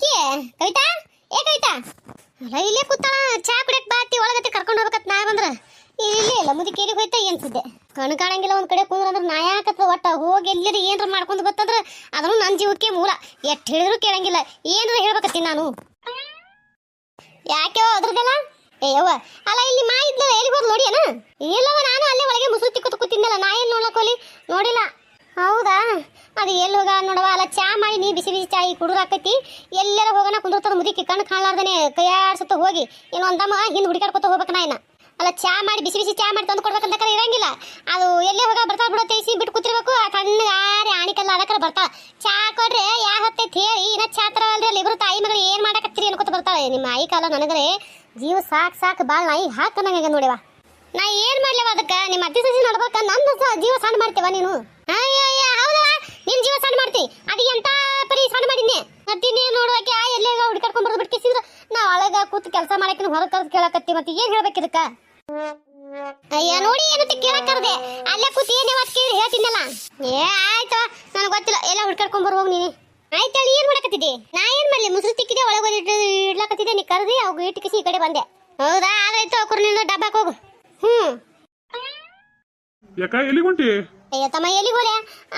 ಇಕ್ಕಿ ಕವಿತಾ ಕವಿತಾ ಅಲ್ಲ ಇಲ್ಲೇ ಕೂತಾಳ ಚಾ ಕುಡಿಯಕ್ ಬಾತಿ ಒಳಗತ್ತೆ ಕರ್ಕೊಂಡು ಹೋಗ್ಬೇಕತ್ ನಾ ಬಂದ್ರ ಇಲ್ಲೇ ಇಲ್ಲ ಮುದುಕೇರಿಗೆ ಹೋಯ್ತಾ ಏನ್ಸಿದ್ದೆ ಕಣ್ಣು ಕಾಣಂಗಿಲ್ಲ ಒಂದ್ ಕಡೆ ಕೂದ್ರ ಅಂದ್ರೆ ನಾಯಾಕತ್ತ ಒಟ್ಟ ಹೋಗಿ ಎಲ್ಲರ ಏನ್ರ ಮಾಡ್ಕೊಂಡು ಗೊತ್ತಂದ್ರ ಅದನ್ನು ನನ್ನ ಜೀವಕ್ಕೆ ಮೂಲ ಎಷ್ಟ್ ಹೇಳಿದ್ರು ಕೇಳಂಗಿಲ್ಲ ಏನ್ರ ಹೇಳ್ಬೇಕತ್ತೀನಿ ನಾನು ಯಾಕೆ ಅದ್ರದ್ದೆಲ್ಲ ಯವ್ವ ಅಲ್ಲ ಇಲ್ಲಿ ಮಾ ಇದ್ಲಲ್ಲ ಎಲ್ಲಿ ಹೋದ್ ನೋಡಿ ಅಣ್ಣ ಇಲ್ಲವ ನಾನು ಅಲ್ಲೇ ಒಳಗೆ ಮುಸುರು ತಿಕ್ಕೋತ ಕೂತಿದ್ದಲ್ಲ ನಾ ಏನ್ ನೋಡ್ಲಕ್ ಹೋಲಿ ನೋಡಿಲ್ಲ ಹೌದಾ ಅದು ಎಲ್ಲಿ ಹೋಗ ನೋಡವ ಅಲ್ಲ ಚಾ ಮಾಡಿ ನೀ ಬಿಸಿ ಬಿಸಿ ಚಾಯಿ ಕುಡುದಾಕೈತಿ ಎಲ್ಲೆಲ್ಲ ಹೋಗೋಣ ಕುಂದಿರ್ತದ ಮುದುಕಿ ಕಣ್ಣು ಕಾಣಲಾರ್ದೇನೆ ಕೈಯಾಡ್ಸುತ್ತ ಹೋಗಿ ಏನು ಒಂದಮ್ಮ ಹಿಂದೆ ಹುಡುಕಾಡ್ಕೊತ ಹೋಗ್ಬೇಕು ನಾ ಅಲ್ಲ ಚಾ ಮಾಡಿ ಬಿಸಿ ಬಿಸಿ ಚಾ ಮಾಡಿ ತಂದು ಕೊಡ್ಬೇಕಂತ ಇರಂಗಿಲ್ಲ ಅದು ಎಲ್ಲೇ ಹೋಗ ಬರ್ತಾ ಬಿಡೋ ತೇಸಿ ಬಿಟ್ಟು ಕೂತಿರ್ಬೇಕು ಆ ಕಣ್ಣಾರಿ ಆಣಿಕಲ್ಲ ಅದಕ್ಕರ ಬರ್ತಾಳ ಚಾ ಕೊಡ್ರೆ ಯಾ ಹೊತ್ತೈತಿ ಹೇಳಿ ಇನ್ನ ಚಾ ತರ ಅಲ್ರಿ ಅಲ್ಲಿ ಇಬ್ರು ತಾಯಿ ಮಗಳು ಏನ್ ಮಾಡಕತ್ತೀರಿ ಅನ್ಕೋತ ಬರ್ತಾಳೆ ನಿಮ್ಮ ಆಯಿ ಕಾಲ ನನಗರೆ ಜೀವ ಸಾಕು ಬಾಳ್ ನಾಯಿ ಹಾಕನಂಗ ನೋಡಿವ ನಾ ಏನ್ ಮಾಡ್ಲವ ಅದಕ್ಕ ನಿಮ್ಮ ಅತ್ತಿ ಸಸಿ ನೋಡ್ಬೇಕ ನಂದು ಜೀವ ಸಣ್ಣ ಮಾಡ್ತೀವ ನೀನು ಹೌದಾ ನಿನ್ ಜೀವ ಸಣ್ಣ ಮಾಡ್ತಿ ಅದು ಎಂತ ಪರಿ ಸಣ್ಣ ಮಾಡಿದ್ನೆ ಮತ್ತಿನ್ನೇ ನೋಡುವಕ್ಕೆ ಎಲ್ಲೇ ಹುಡುಕಾಡ್ಕೊಂಡ್ ಬರ್ದು ಬಿಟ್ಟಿಸಿದ್ರ ನಾ ಒಳಗ ಕೂತ್ ಕೆಲಸ ಮಾಡಕ್ಕೆ ಹೊರಗೆ ಕರ್ದು ಕೇಳಕತ್ತಿ ಮತ್ತೆ ಏನ್ ಹೇಳ್ಬೇಕಿದಕ್ಕ ಅಯ್ಯ ನೋಡಿ ಏನಂತ ಕೇಳಕ್ ಕರ್ದೆ ಅಲ್ಲೇ ಕೂತ್ ಏನೇ ಮಾತು ಕೇಳಿ ಹೇಳ್ತಿದ್ದಲ್ಲ ಆಯ್ತು ನನಗೆ ಗೊತ್ತಿಲ್ಲ ಎಲ್ಲ ಹುಡ್ಕಾಡ್ಕೊಂಡ್ ಬರ್ಬೋಗ್ ನೀನು ಆಯ್ತು ಹೇಳಿ ಏನ್ ಮಾಡಕತ್ತಿದ್ದೆ ನಾ ಏನ್ ಮಾಡ್ಲಿ ಮುಸುರು ತಿಕ್ಕಿದೆ ಒಳಗೆ ಇಡ್ಲಾಕತ್ತಿದ್ದೆ ನೀ ಕರ್ದಿ ಅವ್ ಇಟ್ಟಿಕಿಸಿ ಈ ಕಡೆ ಬಂದೆ ಹೌದಾ ಆದಾಯ್ತು ಅವ್ರನ್ನ ಡಬ್ಬಾಕ್ ಹೋಗು ಯಾಕ ಎಲ್ಲಿ ಹೊಂಟಿ ಅಯ್ಯ ತಮ್ಮ ಎಲ್ಲಿ ಹೋಲೆ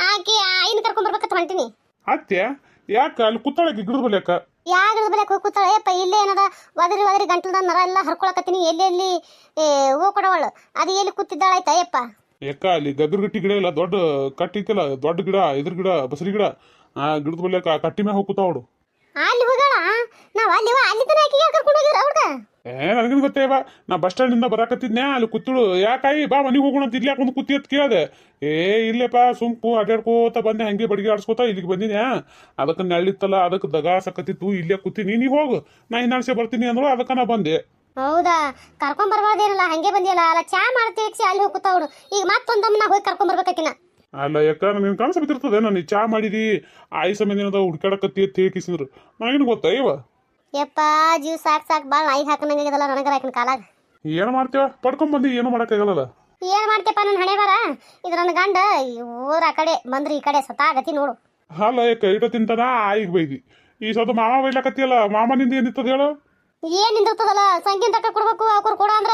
ಆಕಿ ಆಯಿನ ಕರ್ಕೊಂಡ್ ಬರ್ಬೇಕಂತ ಹೊಂಟಿನಿ ಅತ್ತೆ ಯಾಕ ಅಲ್ಲಿ ಕುತ್ತಾಳಕ್ಕೆ ಗಿಡದ ಬಲ್ಲಿ ಯಾಕ ಯಾಗದ ಬೆಲೆ ಕೂತಾಳೆ ಯಪ್ಪ ಇಲ್ಲೇ ಏನದ ಒದರಿ ಗಂಟಲದ ನರ ಎಲ್ಲ ಹರ್ಕೊಳಕತ್ತೀನಿ ಎಲ್ಲೆಲ್ಲಿ ಹೂ ಕೊಡವಳು ಅದು ಎಲ್ಲಿ ಕೂತಿದ್ದಾಳಾಯ್ತಾ ಯಪ್ಪ ಯಾಕ ಅಲ್ಲಿ ಗದ್ರಗಟ್ಟಿ ಗಿಡ ಇಲ್ಲ ದೊಡ್ಡ ಕಟ್ಟಿತ್ತಲ್ಲ ದೊಡ್ಡ ಗಿಡ ಇದ್ರ ಗಿಡ ಬಸರಿ ಗಿಡ ಆ ಗಿಡದ ಬಲ್ಲಿ ಕಟ್ಟಿ ಮ್ಯಾಗ ಹೋಗಿ ಕೂತಾವಡು ಅಲ್ಲಿ ಹೋಗೋಣ ನಾವ್ ಅಲ್ಲಿ ತನ ಆಕಿಗೆ ಕರ್ಕೊಂಡು ಹೋಗಿರ ಅವ್ರಗ ನನಗೇನು ಗೊತ್ತೇವ ನಾ ಬಸ್ ಸ್ಟ್ಯಾಂಡಿಂದ ಬರಾಕತ್ತಿದ್ನ್ಯಾ ಅಲ್ಲಿ ಕೂತಿಳು ಯಾಕಾಯಿ ಬಾ ಮನೆಗೆ ಹೋಗೋಣ ಅಂತ ಇಲ್ಲಿ ಯಾಕೊಂದು ಕೂತಿ ಅಂತ ಕೇಳಿದೆ ಇಲ್ಲೇಪ್ಪ ಸುಂಪು ಅಡ್ಯಾಡ್ಕೋತ ಬಂದೆ ಹಂಗೆ ಬಡಿಗೆ ಆಡ್ಸ್ಕೋತ ಇಲ್ಲಿಗೆ ಬಂದಿನ್ಯಾ ಅದಕ್ಕೆ ನೆಳ್ಳಿತ್ತಲ್ಲ ಅದಕ್ಕೆ ದಗ ಸಕತ್ತಿತ್ತು ಇಲ್ಲೇ ಕೂತೀನಿ ನೀ ಹೋಗು ನಾ ಇನ್ನಾಡ್ಸೆ ಬರ್ತೀನಿ ಅಂದ್ರು ಅದಕ್ಕೆ ನಾ ಬಂದೆ ಹೌದಾ ಕರ್ಕೊಂಡ್ ಬರ್ಬಾರ್ದೇನಲ್ಲ ಹಂಗೆ ಬಂದಿಯಲ್ಲ ಅಲ್ಲ ಚಾ ಮಾಡ್ತೇಕ್ಸಿ ಅಲ್ಲಿ ಹೋಗಿ ಕೂತಾವಳು ಈಗ ಮತ್ತೊಂದಮ್ಮ ನಾ ಹೋಗಿ ಕರ್ಕೊಂಡ್ ಬರ್ಬೇಕಾಕಿನ ಅಲ್ಲ ಯಾಕ ನನಗೆ ಕನಸು ಬಿದ್ದಿರ್ತದೆ ನಾನು ಚಾ ಮಾಡಿದಿ ಆಯಿ ಸಮಯದ ಹುಡ್ಕಾಡಕತ್ತಿ ಅಂತ ಹೇಳಿಕಿಸಿದ್ರು ನನಗೇನು ಗೊತ್ತಾ ಇವ ಯಪ್ಪ ಜೀವ ಸಾಕು ಬಾಳ್ ನಾಯಿ ಹಾಕನಂಗಿದಲ್ಲ ನನಗರ ಆಕಿನ ಕಾಲಾಗ ಏನು ಮಾಡ್ತೇವ ಪಡ್ಕೊಂಡ್ ಬಂದು ಏನು ಮಾಡೋಕ್ಕಾಗಲ್ಲ ಏನ್ ಮಾಡ್ತೇಪ್ಪ ನನ್ನ ಹಣೆ ಬರ ಇದು ನನ್ನ ಗಂಡ ಊರ ಆ ಕಡೆ ಬಂದ್ರಿ ಈ ಕಡೆ ಸತಾಗತಿ ನೋಡು ಅಲ್ಲ ಯಾಕ ಇಟ ತಿಂತಾನ ಆಯಿಗೆ ಬೈದಿ ಈ ಸದ ಮಾಮ ಬೈಲಾಕತ್ತಿಯಲ್ಲ ಮಾಮನಿಂದ ಏನಿತ್ತದ ಹೇಳು ಏನ್ ನಿಂದಿರ್ತದಲ್ಲ ಸಂಖ್ಯೆ ತಕ್ಕ ಕೊಡ್ಬೇಕು ಅವ್ರು ಕೊಡ ಅಂದ್ರ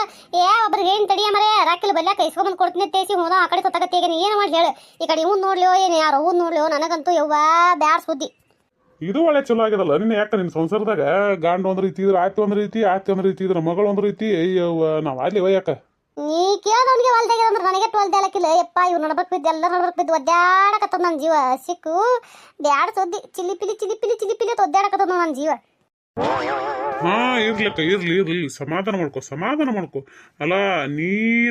ಒಬ್ರಿಗೆ ಏನ್ ತಡಿಯ ಮರೆ ರಾಕಿಲ್ ಬಲ್ಯಾಕ ಇಸ್ಕೊಂಬಂದ್ ಕೊಡ್ತೀನಿ ತೇಸಿ ಹೋದ ಆ ಕಡೆ ಸತ್ತಾಗತ್ತೆ ಈಗ ಏನ್ ಮಾಡಿ ಹೇಳು ಈ ಕಡೆ ಇವ್ನ್ ನೋಡ್ಲಿಯೋ ಏನ್ ಯಾರು ಅವ್ನ್ ನೋಡ್ಲಿಯೋ ನನಗಂತೂ ಯವ್ವ ಬ್ಯಾಡ್ ಸುದ್ದಿ ಇದು ಒಳ್ಳೆ ಚಲೋ ಆಗ್ಯದಲ್ಲ ನಿನ್ನ ಯಾಕ ನಿನ್ನ ಸಂಸಾರದಾಗ ಗಂಡ ಒಂದ್ ರೀತಿ ಇದ್ರ ಆಯ್ತು ಒಂದ್ ರೀತಿ ಆಯ್ತು ಒಂದ್ ರೀತಿ ಇದ್ರ ಮಗಳು ಒಂದ್ ರೀತಿ ಅಯ್ಯವ್ವ ನಾವ್ ಅಲ್ಲಿ ಯಾಕ ನೀ ಕೇಳೋನ್ಗೆ ಹೊಲ್ದಾಗ್ಯದ ಅಂದ್ರೆ ನನಗೆ ಹೊಲ್ದಾಲಕ್ಕಿಲ್ಲ ಯಪ್ಪ ಇವ್ ನಡ್ಬರ್ಕ್ ಬಿದ್ದು ಎಲ್ಲ ನಡ್ಬರ್ಕ್ ಬಿದ್ದು ಒದ್ದಾಡಕತ್ತದ ನನ್ನ ಜೀವ ಸಿಕ್ಕು ಬ್ಯಾಡ್ ಸುದ್ದಿ ಚಿಲಿಪಿಲಿ ಒದ್ದಾಡಕತ್ತದ ನನ್ನ ಜೀವ ಹಾ ಇರ್ಲಕ್ಕ ಇರ್ಲಿ ಸಮಾಧಾನ ಮಾಡ್ಕೊ ಅಲ್ಲ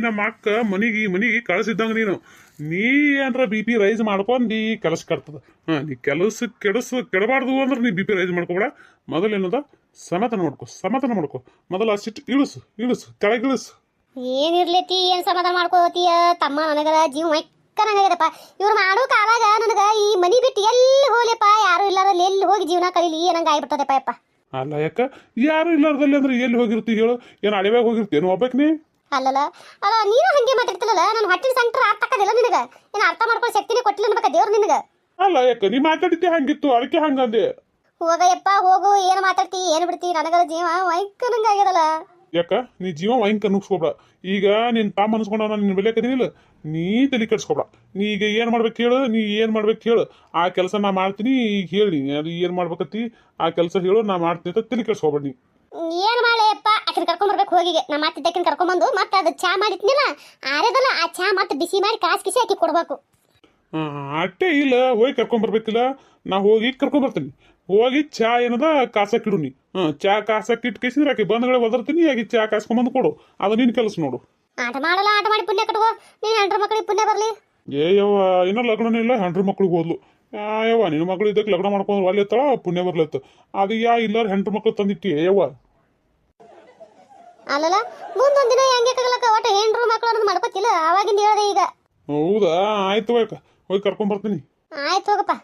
ನಮ್ಮ ಅಕ್ಕ ಮನಿಗೆ ಕಳಿಸಿದ್ದಂಗ ನೀ ಏನ್ರ ಬಿ ಪಿ ರೈಸ್ ಮಾಡ್ಕೊಂಡಿ ಕೆಲಸ ಕಟ್ತದ ನೀ ಕೆಲಸ ಕೆಡಬಾರ್ದು ಅಂದ್ರೆ ನೀ ಬಿ ಪಿ ರೈಸ್ ಮಾಡ್ಕೋಬೇಡ ಮೊದಲೇನದ ಸಮಾಧಾನ ಮಾಡ್ಕೊ ಮೊದಲ ಸಿಟ್ಟು ಇಳಿಸು ಕೆಳಗಿಳಿಸು ಏನಿರ್ಲೈತಿ ಏನ್ ಸಮಾಧಾನ ಮಾಡ್ಕೋತೀಯ ತಮ್ಮ ನನಗದ ಜೀವ ಮೈಕ್ಕನಾಗದಪ್ಪ ಇವ್ರು ಮಾಡೋ ಕಾಲಾಗ ನನಗ ಈ ಮನಿ ಬಿಟ್ಟು ಎಲ್ಲಿ ಹೋಗ್ಲಿಪ್ಪ ಯಾರು ಇಲ್ಲಾರಲ್ಲಿ ಎಲ್ಲಿ ಹೋಗಿ ಜೀವನ ಕಲೀಲಿ ಏನಂಗ ಆಗ್ಬಿಟ್ಟದಪ್ಪ ಯಪ್ಪ ಅಲ್ಲ ಯಾಕ ಯಾರು ಇಲ್ಲಾರ್ದಲ್ಲಿ ಅಂದ್ರೆ ಎಲ್ಲಿ ಹೋಗಿರ್ತಿ ಹೇಳು ಏನು ಅಳಿವಾಗ ಹೋಗಿರ್ತೀನು ಒಬ್ಬಕ್ನಿ ಅಲ್ಲ ನೀನು ಹಂಗೆ ಮಾತಾಡ್ತಿಲ್ಲಲ್ಲ ನನ್ನ ಹೊಟ್ಟಿನ ಸಂಕಟ ಅರ್ಥ ಆಗೋದಿಲ್ಲ ನಿನಗ ಏನು ಅರ್ಥ ಮಾಡ್ಕೊಳ್ಳೋ ಶಕ್ತಿನೇ ಕೊಟ್ಟಿಲ್ಲ ಅನ್ಬೇಕ ದೇವ್ರು ನಿನಗ ಅಲ್ಲ ಯಾಕ ನೀ ಮಾತಾಡಿದ್ದೆ ಹಂಗಿತ್ತು ಅದಕ್ಕೆ ಹಂಗಂದೆ ಹೋಗಯ್ಯಪ್ಪ ಹೋಗು ಏನು ಮಾತಾಡ್ತಿ ಏನು ಬಿಡ್ತಿ ನನಗದ ಜೀವ ವೈಕನಂಗ ಆಗ್ಯದಲ್ಲ ಯಾಕ ನೀ ಜೀವ ವೈಂಕ್ ಅನ್ನಿಸ್ಕೊಬೇಡ ಈಗ ನಿನ್ ತಾಮ ಅನ್ಸ್ಕೊಂಡ ನಾನು ನಿನ್ನ ಬೆಲೆ ಕದೀನಿಲ್ಲ ನೀ ತಲೆ ಕೆಡ್ಸ್ಕೊಬೇಡ ನೀ ಈಗ ಏನ್ ಮಾಡ್ಬೇಕು ಹೇಳು ಆ ಕೆಲಸ ನಾ ಮಾಡ್ತೀನಿ ಈಗ ಹೇಳಿ ಅದು ಏನ್ ಮಾಡ್ಬೇಕತ್ತಿ ಆ ಕೆಲಸ ಹೇಳು ನಾ ಮಾಡ್ತೀನಿ ಅಂತ ತಲೆ ಕೆಡ್ಸ್ಕೊಬೇಡ ನೀ ಏನ್ ಮಾಡಪ್ಪ ಆಕಿನ ಕರ್ಕೊಂಡ್ ಬರ್ಬೇಕು ಹೋಗಿಗೆ ನಾ ಮತ್ತಿದ್ದಕ್ಕಿನ ಕರ್ಕೊಂಡ್ ಬಂದು ಮತ್ತೆ ಅದು ಚಾ ಮಾಡಿದ್ನಿಲ್ಲ ಆರೇದಲ್ಲ ಆ ಚಾ ಮತ್ತೆ ಬಿಸಿ ಮಾಡಿ ಕಾಸಿ ಆಕಿ ಕೊಡ್ಬೇಕು ಅಟ್ಟೆ ಇಲ್ಲ ಹೋಗಿ ಕರ್ಕೊಂಡ್ ಬರ್ಬೇಕಿಲ್ಲ ನಾ ಹೋಗಿ ಕರ್ಕೊಂಡ್ ಬರ್ತೀನಿ ಹೋಗಿ ಚಾ ಏನದ ಕಾಸಕ್ಕಿಡು ನೀ ಚಾ ಕಾಸಕ್ಕಿಟ್ಟು ಕೇಸಿದ್ರೆ ಆಕೆ ಬಂದ್ಗಡೆ ಒದರ್ತೀನಿ ಆಗಿ ಚಾ ಕಾಸ್ಕೊಂಬಂದು ಕೊಡು ಅದು ನಿನ್ ಕೆಲಸ ನೋಡು ಆಟ ಮಾಡಿ ಪುಣ್ಯ ಕಟ್ಕೋ ನೀನ್ ಹೆಂಡ್ರ ಮಕ್ಕಳಿಗೆ ಪುಣ್ಯ ಬರ್ಲಿ ಯವ್ವ ಇನ್ನೂ ಲಗ್ನನೇ ಇಲ್ಲ ಹೆಂಡ್ರ ಮಕ್ಳಿಗೆ ಹೋದ್ಲು ಯವ್ವ ನಿನ್ನ ಮಗಳು ಇದ್ದಕ್ಕೆ ಲಗ್ನ ಮಾಡ್ಕೊಂಡ್ರೆ ಅಲ್ಲಿ ಎತ್ತಳ ಪುಣ್ಯ ಬರ್ಲತ್ತ ಅದು ಇಲ್ಲಾರ ಹೆಂಡ್ರ ಮಕ್ಳು ತಂದಿಟ್ಟಿ ಯವ್ವ ಅಲ್ಲಲ್ಲ ಮುಂದೊಂದ್ ದಿನ ಹೆಂಗೆ ಕಗಲಕ್ಕ ಒಟ್ಟು ಹೆಂಡ್ರು ಮಕ್ಕಳು ಅನ್ನೋದು ಮಾಡ್ಕೋತಿಲ್ಲ ಅವಾಗಿಂದ ಹೇಳ್ದೆ ಈಗ ಹೌದಾ ಆಯ್ತು ಹೋಗಿ ಕರ್ಕೊಂಡ್ ಬರ್ತೀನಿ ಆಯ್ತು ಹೋಗಪ್ಪ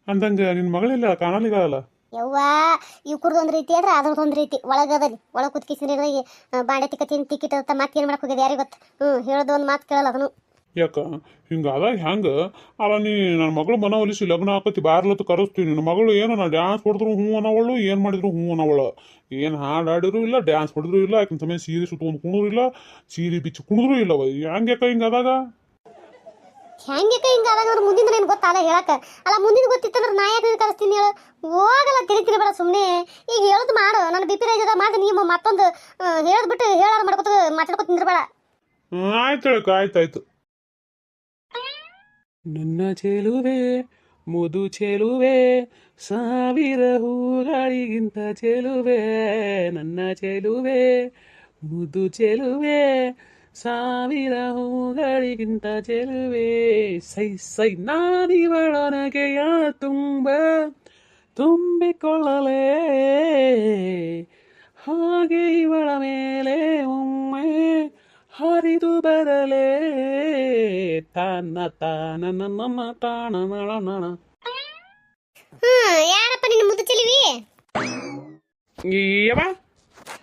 ಅಂದಂಗ ನಿನ್ ಮಗಳಿಲ್ಲ ಕಾಣಲಿಗಲ್ಲ ಯವ್ವ ಇವ್ ಕುರ್ದೊಂದ್ ರೀತಿ ಅದ್ರ ಅದ್ರದೊಂದ್ ರೀತಿ ಒಳಗದಲ್ಲಿ ಒಳಗ್ ಕುತ್ಕಿಸಿ ಬಾಂಡೆ ತಿಕ್ಕ ತಿಕ್ಕಿಟ್ಟ ಮತ್ತೇನ್ ಮಾಡಕ್ ಹೋಗಿದೆ ಯಾರಿಗೆ ಗೊತ್ತ ಹೇಳ್ದು ಒಂದ್ ಮಾತು ಕೇಳಲ್ಲ ಅದನ್ನು ಯಾಕ ಹಿಂಗಾದಾಗ ಹೆಂಗ ಅಲ್ಲ ನೀ ನನ್ನ ಮಗಳು ಮನವೊಲಿಸಿ ಲಗ್ನ ಹಾಕತಿ ಬಾರ್ಲತ್ತು ಕರೆಸ್ತೀನಿ ನಿನ್ನ ಮಗಳು ಏನೋ ನಾ ಡ್ಯಾನ್ಸ್ ಹೊಡೆದ್ರು ಹ್ಞೂ ಅನ್ನವಳು ಏನು ಮಾಡಿದ್ರು ಹ್ಞೂ ಅನ್ನವಳು ಏನು ಹಾಡು ಆಡಿದ್ರು ಇಲ್ಲ ಡ್ಯಾನ್ಸ್ ಹೊಡೆದ್ರು ಇಲ್ಲ ಆಕಿನ ಸಮಯ ಸೀರೆ ಸುತ್ತಕೊಂಡು ಕುಣಿದ್ರು ಇಲ್ಲ ಸೀರೆ ಬಿಚ್ಚಿ ಕುಣಿದ್ರು ಇಲ್ಲವ ಹೆಂಗ್ಯಾಕ ಹಿಂಗಾದಾಗ ಹೆಂಗೆ ಹಿಂಗಾದಾಗ ಅವ್ರು ಮುಂದಿನ ಏನು ಗೊತ್ತಲ್ಲ ಹೇಳಕ್ಕೆ ಅಲ್ಲ ಮುಂದಿನ ಗೊತ್ತಿತ್ತಂದ್ರೆ ನಾ ಯಾಕೆ ಕರೆಸ್ತೀನಿ ಹೇಳು ಹೋಗಲ್ಲ ತಿರುಗಿ ಬೇಡ ಸುಮ್ಮನೆ ಈಗ ಹೇಳೋದು ಮಾಡು ನನ್ನ ಬಿ ಪಿ ರೈಸ್ ಅದ ಮಾಡಿ ನೀವು ಮತ್ತೊಂದು ಹೇಳೋದು ಬಿಟ್ಟು ಹೇಳಾರ ಮಾಡ್ಕೊತ ಮಾತಾಡ್ಕೊತ ನಿಂದ್ರಬೇಡ ಆಯ್ತು ಹೇಳಕ್ಕ ಆಯ್ತಾಯ್ತು ನನ್ನ ಚೆಲುವೆ ಮುದು ಚೆಲುವೆ ಸಾವಿರ ಹೂಗಳಿಗಿಂತ ಚೆಲುವೆ ನನ್ನ ಚೆಲುವೆ ಮುದು ಚೆಲುವೆ ಸಾವಿರ ಹೂಗಳಿಗಿಂತ ಚೆಲುವೆ ಸೈ ಸೈ ನಾನಿವಳೊನಗೆಯ ತುಂಬಿಕೊಳ್ಳಲೇ ಹಾಗೆ ಇವಳ ಮೇಲೆ ಒಮ್ಮೆ ಹರಿದು ಬರಲೇ ತಾನ ತಾನ ನನ್ನ ತಾಣ ನಳ ನಳ ಯಾರಪ್ಪ ನಿನ್ನ ಮುದ್ದು ಚೆಲಿವಿ ಯವ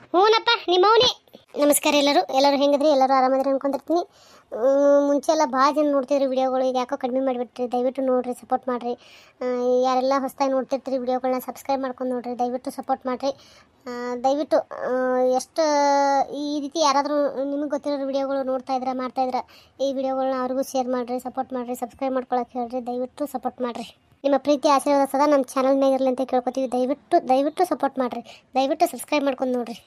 ಹ್ಞೂನಪ್ಪ ನಿಮ್ಮವನೇ ನಮಸ್ಕಾರ ಎಲ್ಲರೂ ಹೆಂಗಿದ್ರಿ ಎಲ್ಲರೂ ಆರಾಮದ್ರಿ ಅನ್ಕೊಂಡಿರ್ತೀನಿ ಮುಂಚೆ ಎಲ್ಲ ಭಾಳ ಜನ ನೋಡ್ತಿದ್ರಿ ವಿಡಿಯೋಗಳು ಈಗ ಯಾಕೋ ಕಡಿಮೆ ಮಾಡಿಬಿಟ್ರಿ ದಯವಿಟ್ಟು ನೋಡಿರಿ ಸಪೋರ್ಟ್ ಮಾಡಿರಿ ಯಾರೆಲ್ಲ ಹೊಸ್ದಾಗಿ ನೋಡ್ತಿರ್ತೀರಿ ವಿಡಿಯೋಗಳನ್ನ ಸಬ್ಸ್ಕ್ರೈಬ್ ಮಾಡ್ಕೊಂಡು ನೋಡಿರಿ ದಯವಿಟ್ಟು ಸಪೋರ್ಟ್ ಮಾಡಿರಿ ದಯವಿಟ್ಟು ಎಷ್ಟು ಈ ರೀತಿ ಯಾರಾದರೂ ನಿಮಗೆ ಗೊತ್ತಿರೋ ವಿಡಿಯೋಗಳು ಮಾಡ್ತಾಯಿದ್ರೆ ಈ ವಿಡಿಯೋಗಳನ್ನ ಅವ್ರಿಗೂ ಶೇರ್ ಮಾಡಿರಿ ಸಪೋರ್ಟ್ ಮಾಡಿರಿ ಸಬ್ಸ್ಕ್ರೈಬ್ ಮಾಡ್ಕೊಳಕ್ಕೆ ಹೇಳ್ರಿ ದಯವಿಟ್ಟು ಸಪೋರ್ಟ್ ಮಾಡಿರಿ ನಿಮ್ಮ ಪ್ರೀತಿ ಆಶೀರ್ವಾದ ಸದಾ ನಮ್ಮ ಚಾನಲ್ ಮೇಲೆ ಇರಲಿ ಅಂತ ಕೇಳ್ಕೊತೀವಿ ದಯವಿಟ್ಟು ಸಪೋರ್ಟ್ ಮಾಡಿರಿ ದಯವಿಟ್ಟು ಸಬ್ಸ್ಕ್ರೈಬ್ ಮಾಡ್ಕೊಂಡು ನೋಡಿರಿ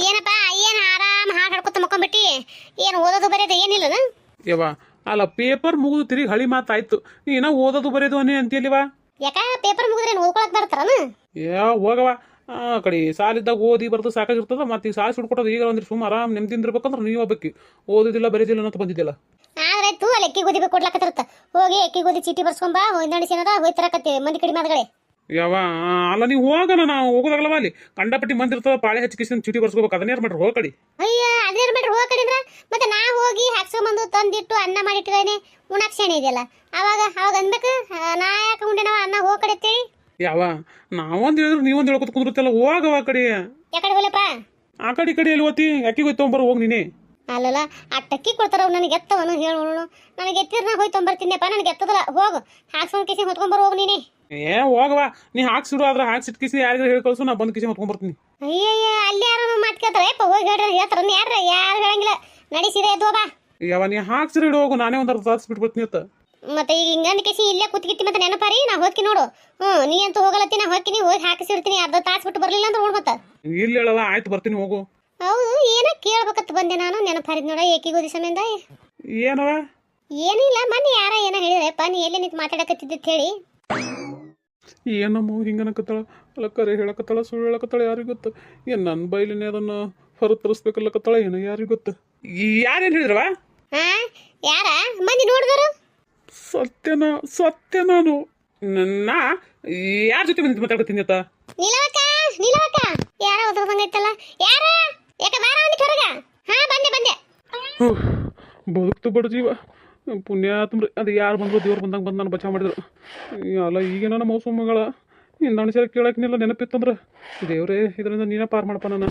ಏನಪ್ಪ ಏನು ಆರಾಮ್ ಹಾಡು ಹಾಡ್ಕೊತ ಮಕ್ಕೊಂಬಿಟ್ಟು ಏನು ಓದೋದು ಬರೆಯೋದು ಏನಿಲ್ಲನ ಯವ ಅಲ್ಲ ಪೇಪರ್ ಮುಗಿದು ತಿರುಗಿ ಹಳಿ ಮಾತಾಯ್ತು ನೀನ ಓದೋದು ಬರೆಯೋದು ಅನ್ನೇ ಅಂತೀಯಲ್ಲಿವಾ ಯಾಕ ಪೇಪರ್ ಮುಗಿದ್ರೆ ಓದ್ಕೊಳಕ್ ಬರ್ತಾರನ ಹೋಗವ ಆ ಕಡೆ ಸಾಲಿದ್ದಾಗ ಓದಿ ಬರ್ದು ಸಾಕಾಗಿರ್ತದ ಮತ್ತೆ ಈಗ ಸಾಲಿ ಸುಡ್ಕೊಟ್ಟೋದು ಈಗ ಅಂದ್ರೆ ಸುಮ್ಮ ಆರಾಮ್ ನೆಮ್ಮದಿಂದಿರ್ಬೇಕಂದ್ರೆ ನೀವು ಹೋಗ್ಬೇಕು ಓದಿದಿಲ್ಲ ಬರೆದಿಲ್ಲ ಅನ್ನೋದು ಬಂದಿದ್ದಿಲ್ಲ ಆದ್ರಾಯ್ತು ಅಲ್ಲಿ ಎಕ್ಕಿ ಗೋದಿ ಕೊಡ್ಲಾಕತ್ತಿರತ್ತ ಹೋಗಿ ಎಕ್ಕಿ ಗೋದಿ ಚೀಟಿ ಬರ್ಸ್ಕೊಂಬ ಹೊಂದಾಣಿಸಿನದ ಹೋಯ್ ತರಕತ್ತಿ ಮಂದಿ ಕಡಿಮೆ ಆದಗಳೇ ಯಾವ ಅಲ್ಲ ನೀವು ಹೋಗೋಣ ನಾವು ಹೋಗೋದಾಗಲ್ಲವ ಅಲ್ಲಿ ಕಂಡಪಟ್ಟಿ ಮಂದಿ ಇರ್ತದ ಪಾಳೆ ಹಚ್ಚಿಕಿಸಿನ ಚೀಟಿ ಬರ್ಸ್ಕೋಬೇಕು ಅದನ್ನ ಯಾರು ಮಾಡ್ರಿ ಹೋಗ ಕಡಿ ಅಯ್ಯ ಅದೇನು ಮಾಡ್ರಿ ಹೋಗ ಕಡಿಂದ್ರ ಮತ್ತೆ ನಾ ಹೋಗಿ ಹಾಕ್ಸ್ಕೊಂಬಂದು ತಂದಿಟ್ಟು ಅನ್ನ ಮಾಡಿಟ್ಟಿದ್ದೇನೆ ಉಣಾಕ್ಷಣೆ ಇದೆಯಲ್ಲ ಅವಾಗ ಅನ್ಬೇಕು ನಾ ಯಾಕೆ ಉಂಡೆನವ ಅನ್ನ ಹೋಗ ಕಡೆ ಅಂತೇಳಿ ಯಾವ ನಾವೊಂದು ಹೇಳಿದ್ರು ನೀವೊಂದು ಹೇಳ್ಕೊತ ಕುಂದಿರುತ್ತಲ್ಲ ಹೋಗವ ಆ ಕಡೆ ಯಾಕಡೆ ಹೋಲಪ್ಪ ಆ ಕಡೆ ಎಲ್ಲಿ ಓದ್ತಿ ಯಾಕೆ ಹೋಯ್ತೊಂಬರು ಹೋಗಿ ನೀನೇ ಅಲ್ಲಲ್ಲ ಆ ಟಕ್ಕಿ ಕೊಡ್ತಾರ ನನಗೆ ಎತ್ತವನು ಹೇಳೋಣ ನನಗೆ ಎತ್ತಿರ ನಾ ಹೋಯ್ ತೊಂಬರ್ತೀನಿಯಪ್ಪ ನನಗೆ ಎತ್ತದಲ್ಲ ಹೋಗು ಹಾಕ್ಸ್ಕೊಂಡ್ ಕಿಸಿ ಹೊತ್ಕೊಂಬರ್ ಹೋಗು ನೀನೇ ಹೋಗವಾ ನೀ ಹಾಕ್ಸಿಡು ಆದ್ರೆ ಹಾಕ್ಸಿಟ್ ಕಿಸಿ ಯಾರಿಗಾರ ಹೇಳಿ ಕಳ್ಸು ನಾ ಬಂದು ಕಿಸಿ ಹೊತ್ಕೊಂಡ್ಬರ್ತೀನಿ ಅಯ್ಯಯ್ಯ ಅಲ್ಲಿ ಯಾರು ಮಾತು ಕೇಳ್ತಾರಪ್ಪ ಹೋಗಿ ಹೇಳ್ತಾರ ಯಾರು ಹೇಳಂಗಿಲ್ಲ ನಡಿಸಿದೆ ಎದ್ದು ಬಾ ಯಾವ ನೀ ಹಾಕ್ಸಿರು ಇಡು ಹೋಗು ನಾನೇ ಒಂದು ಅರ್ಧ ತಾಸು ಬಿಟ್ಬಿಡ್ತೀನಿ ಅಂತ ಮತ್ತೆ ಈಗ ಹಿಂಗಂದ್ ಕಿಸಿ ಇಲ್ಲೇ ಕುತ್ಕಿತ್ತಿ ಮತ್ತೆ ನೆನಪಾರಿ ನಾ ಹೋಗ್ತೀನಿ ನೋಡು ನೀ ಅಂತೂ ಹೋಗಲತ್ತಿ ನಾ ಹೋಗ್ತೀನಿ ಹೋಗಿ ಹಾಕಿಸಿರ್ತೀನಿ ಅರ್ಧ ತಾಸು ಬಿಟ್ಟು ಬರ್ಲಿಲ್ಲ ಅಂತ ನೋಡ್ ಮತ್ತ ಇಲ್ಲಿ ಹೇಳವ ಆಯ್ತು ಬರ್ತೀನಿ ಹೋಗು ಹೌದು ಏನ ಕೇಳ್ಬೇಕತ್ ಬಂದೆ ನಾನು ನೆನಪಾರಿದ್ ನೋಡ ಏಕಿಗೋದಿ ಸಮಯದ ಏನವ ಏನಿಲ್ಲ ಮೊನ್ನೆ ಯಾರ ಏನ ಹೇಳಿದ್ರಪ್ಪ ನೀ ಎಲ್ಲಿ ನಿಂತು ಮಾತಾಡಕತ್ತಿದ್ದ ಹೇಳಿ ಏನಮ್ಮ ಹಿಂಗನಕತ್ತಾಳ ಅಲ್ಲ ಕರೆ ಹೇಳಕತ್ತಾಳ ಸುಳ್ಳು ಹೇಳಕತ್ತಾಳ ಯಾರಿಗೆ ಗೊತ್ತು ಏನು ನನ್ನ ಬೈಲಿನೇ ಅದನ್ನು ಹೊರತರಿಸ್ಬೇಕಲ್ಲಕತ್ತಾಳ ಏನೋ ಯಾರಿಗೆ ಗೊತ್ತು ಯಾರೇನು ಹೇಳಿದ್ರವ ಹಾ ಯಾರ ಮಂದಿ ನೋಡಿದ್ರು ಸತ್ಯ ನಾನು ನನ್ನ ಯಾರ ಜೊತೆ ಬಂದು ಮಾತಾಡ್ತೀನಿ ಅತ್ತ ನೀಲವಕ್ಕ ಯಾರ ಓದ್ದಂಗೈತಲ್ಲ ಯಾರ ಯಾಕ ಬಾರ ಅಂದಿಟ್ಟು ಹೊರಗ ಹಾ ಬಂದೆ ಬದುಕ್ತು ಬಡ ಜೀವ ಪುಣ್ಯಾತ್ಮ್ರಿ ಅದು ಯಾರು ಬಂದ್ರು ದೇವ್ರು ಬಂದಂಗೆ ಬಂದು ನಾನು ಬಚಾವ್ ಮಾಡಿದ್ರು ಅಲ್ಲ ಈಗ ನನ್ನ ಮೌಸು ಮಗಳ ಇಂದ ಕೇಳಕ್ಕಿನೆಲ್ಲ ನೆನಪಿತ್ತಂದ್ರೆ ದೇವ್ರೇ ಇದರಿಂದ ನೀನೇ ಪಾರು ಮಾಡಪ್ಪ ನಾನು